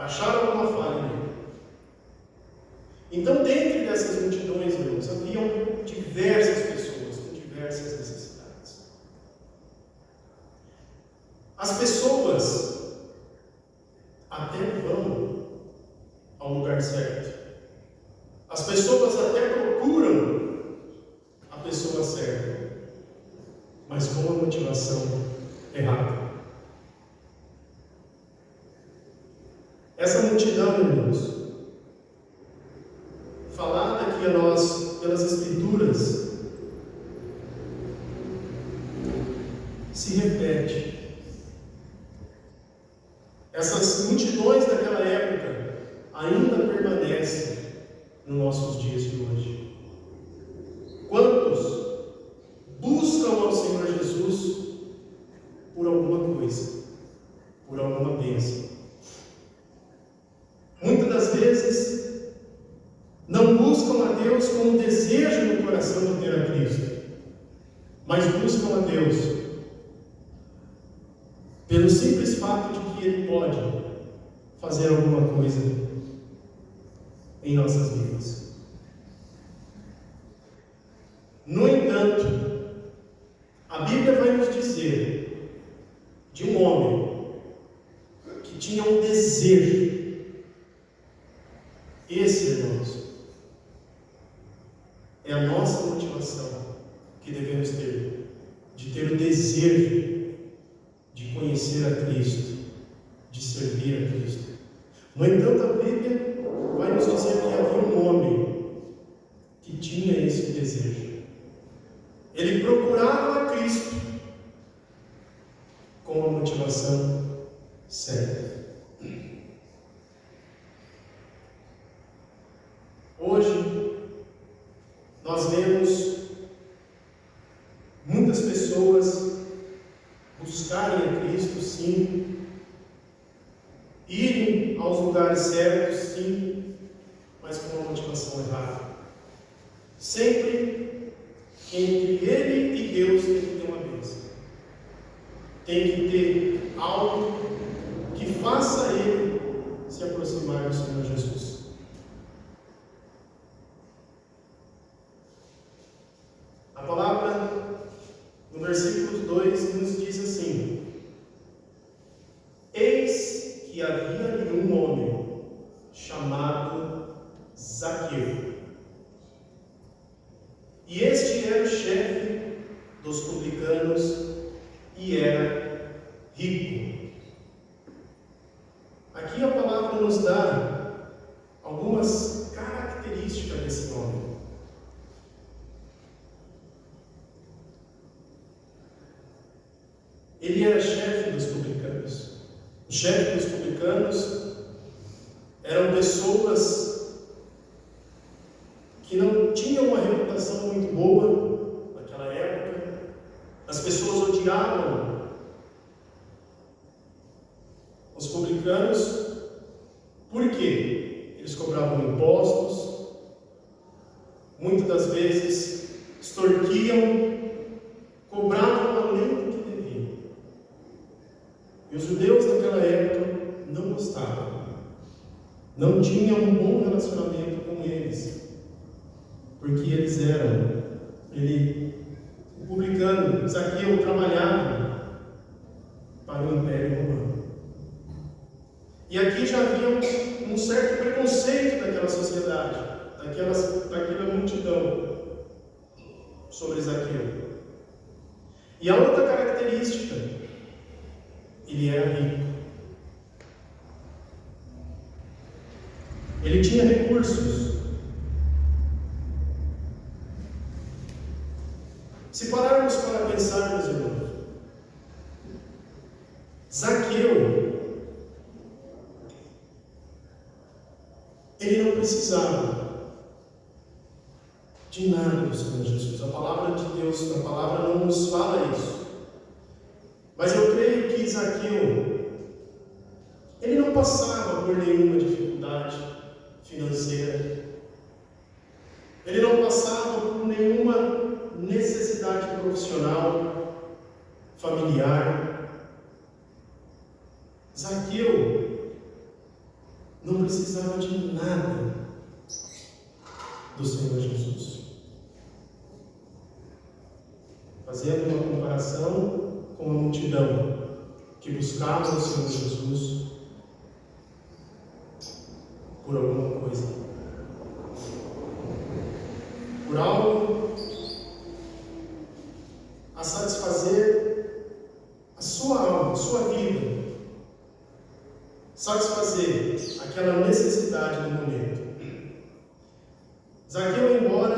acharam uma falha nele. Então, dentre dessas multidões, irmãos, haviam diversas pessoas com diversas necessidades. As pessoas até vão ao lugar certo. As pessoas até procuram a pessoa certa, mas com a motivação errada. Essa multidão, irmãos, falada aqui a nós pelas Escrituras, se repete. Essas multidões daquela época ainda permanecem nos nossos dias de hoje. Quantos buscam ao Senhor Jesus por alguma coisa, por alguma bênção? Muitas das vezes não buscam a Deus com o desejo no coração de ter a Cristo, mas buscam a Deus pelo simples fato de que Ele pode fazer alguma coisa em nossas vidas. No entanto, a Bíblia vai nos dizer de um homem que tinha um desejo. Esse, irmãos, é a nossa motivação que devemos ter, de ter o desejo de conhecer a Cristo, de servir a Cristo. No entanto, a Bíblia vai nos dizer que havia um homem que tinha esse desejo. Ele procurava a Cristo com a motivação certa. Hoje, nós vemos muitas pessoas buscarem a Cristo, sim, irem aos lugares certos, sim, mas com uma motivação errada. Sempre entre Ele e Deus tem que ter uma bênção. Tem que ter algo que faça Ele se aproximar do Senhor Jesus. A palavra, no versículo 2, nos diz assim: eis que havia ali um homem chamado Zaqueu, e este era o chefe dos publicanos e era rico. Aqui a palavra nos dá algumas características desse homem. Ele era chefe dos publicanos. O chefe dos publicanos eram pessoas que não tinham uma reputação muito boa naquela época. As pessoas odiavam os publicanos. Por quê? Eles cobravam impostos, muitas das vezes extorquiam, cobravam além do que deviam. E os judeus naquela época não gostavam, não tinham um bom relacionamento com eles, porque eles eram, o publicano, Zaqueu, trabalhava para o Império Romano. E aqui já havia um certo preconceito daquela sociedade, daquela multidão sobre Zaqueu. E a outra característica, ele era rico. Ele tinha recursos. Se pararmos para pensar, meus irmãos, Zaqueu, ele não precisava de nada do Senhor Jesus. A palavra de Deus, a palavra não nos fala isso. Mas eu creio que Zaqueu, ele não passava por nenhuma dificuldade financeira. Ele não passava por nenhuma necessidade profissional, familiar. Zaqueu, não precisava de nada do Senhor Jesus. Fazendo uma comparação com a multidão que buscava o Senhor Jesus por alguma coisa, por algo a satisfazer a sua alma, a sua vida, satisfazer aquela necessidade do momento. Zaqueu, embora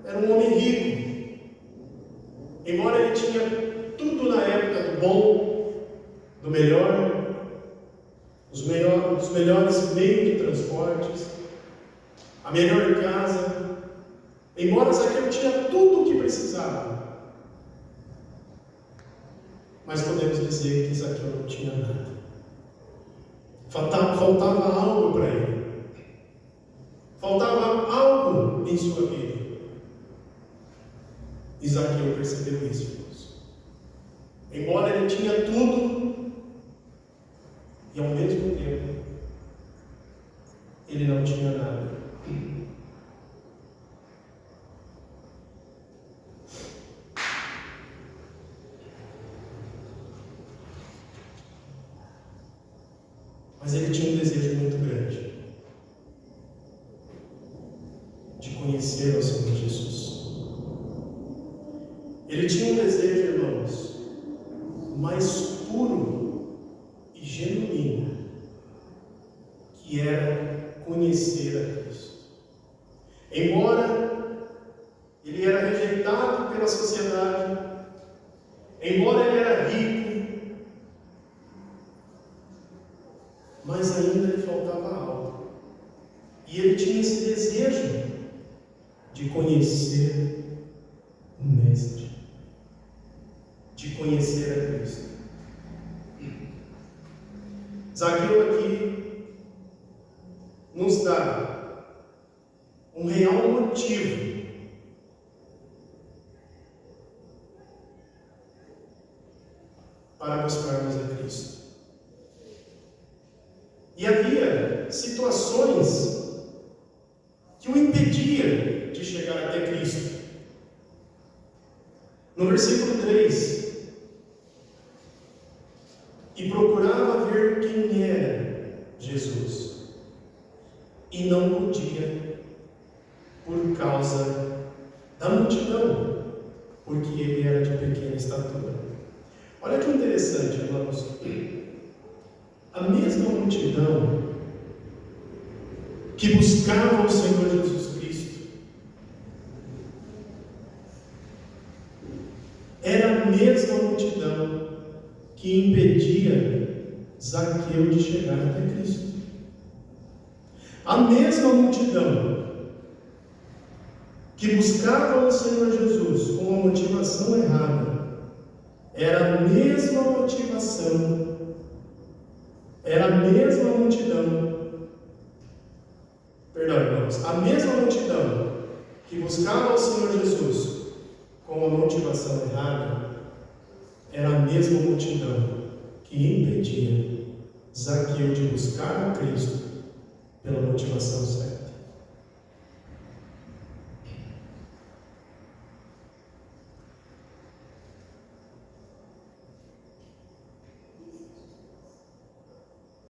era um homem rico, embora ele tinha tudo na época do bom, do melhor, os melhores meios de transportes, a melhor casa, embora Zaqueu tinha tudo o que precisava, mas podemos dizer que Zaqueu não tinha nada. Faltava algo para ele. Faltava algo em sua vida. E Zaqueu percebeu isso, irmãos. Embora ele tinha tudo, e ao mesmo tempo, ele não tinha nada. Mas ele tinha um desejo muito grande de conhecer o Senhor Jesus. Ele tinha um desejo, irmãos, mais puro e genuíno, que era conhecer a Cristo. Embora ele era rejeitado pela sociedade, embora ele era rico, mas ainda lhe faltava algo. E ele tinha esse desejo de conhecer o Mestre, de conhecer a Cristo. Zaqueu aqui nos dá um real motivo para buscarmos a Cristo. E havia situações que o impediam de chegar até Cristo. No versículo 3, e procurava ver quem era Jesus, e não podia, por causa da multidão, porque ele era de pequena estatura. Olha que interessante, irmãos. A mesma multidão que buscava o Senhor Jesus Cristo era a mesma multidão que impedia Zaqueu de chegar até Cristo. A mesma multidão que buscava o Senhor Jesus com uma motivação errada era a mesma motivação. Era a mesma multidão, irmãos, a mesma multidão que buscava o Senhor Jesus com a motivação errada, era a mesma multidão que impedia Zaqueu de buscar a Cristo pela motivação certa.